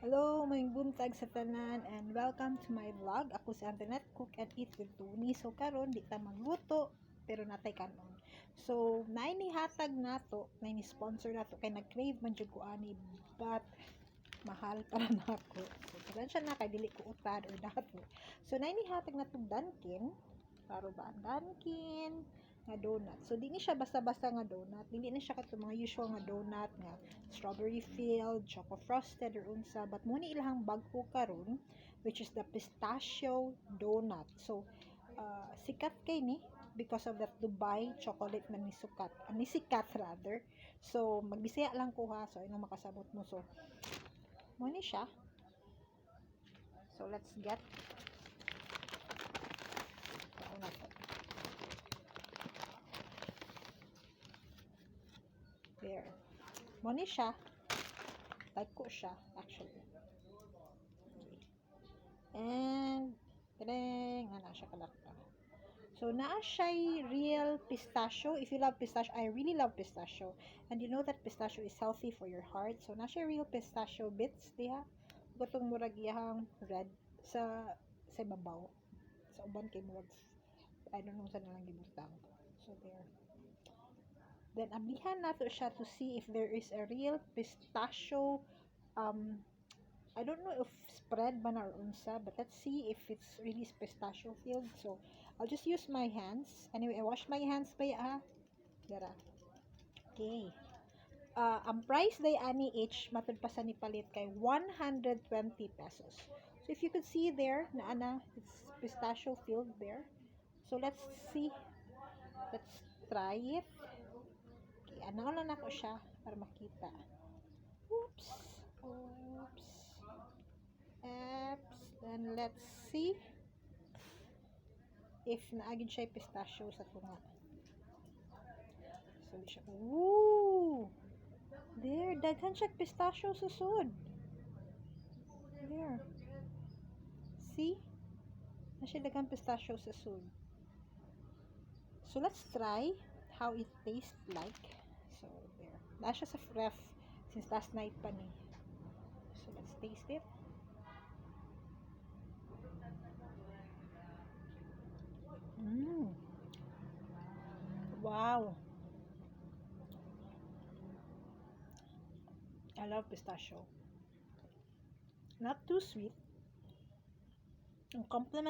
Hello, may buntag sa tanan and welcome to my vlog. Ako si Antoinette Cook and Eat with Tony. So karon di ta magluto pero natay kanon. So nainihatag nato, naini sponsor nato kay nag-crave man jud ko ani but mahal para nako. So karon siya na kay dili ko utad or dato. So nainihatag nato Dunkin, klaro ba? Dunkin nga donut. So di ni siya basta-basta nga donut. Dili na siya kato mga usual nga donut nga strawberry filled, choco frosted or unsa, but mo ni ilahang bagko karon which is the pistachio donut. So sikat kay ni because of that Dubai chocolate na nisukat. Nisikat rather. So magbisaya lang ko ha. So inong makasabot mo. So mo ni siya. So let's get there. Mo ni siya. Like ko siya actually. Okay. And ana siya kalakta. So naa siya real pistachio. If you love pistachio, I really love pistachio. And you know that pistachio is healthy for your heart. So naa siya real pistachio bits diha. Gutong murag iyang red sa babaw. Sa uban kay murag I don't know sa nalang gibutang. So there. Then ablihan nato siya to see if there is a real pistachio I don't know if spread ba na or unsa, but let's see if it's really pistachio filled. So I'll just use my hands. Anyway, I wash my hands pa ha. Dara. Okay. Ang price day ani each matud pa sa ni palit kay 120 pesos. So if you could see there na ana it's pistachio filled there. So let's see. Let's try it. Okay, anaw lang ako siya para makita. Oops. Then let's see if naagid siya pistachio sa tunga. So siya. Woo! There, daghan siya pistachio sa sud. There. See? Na siya daghan pistachio sa sud. So let's try how it tastes like. So there. Na siya sa ref since last night pa ni. So let's taste it. Wow. I love pistachio. Not too sweet. Ang compliment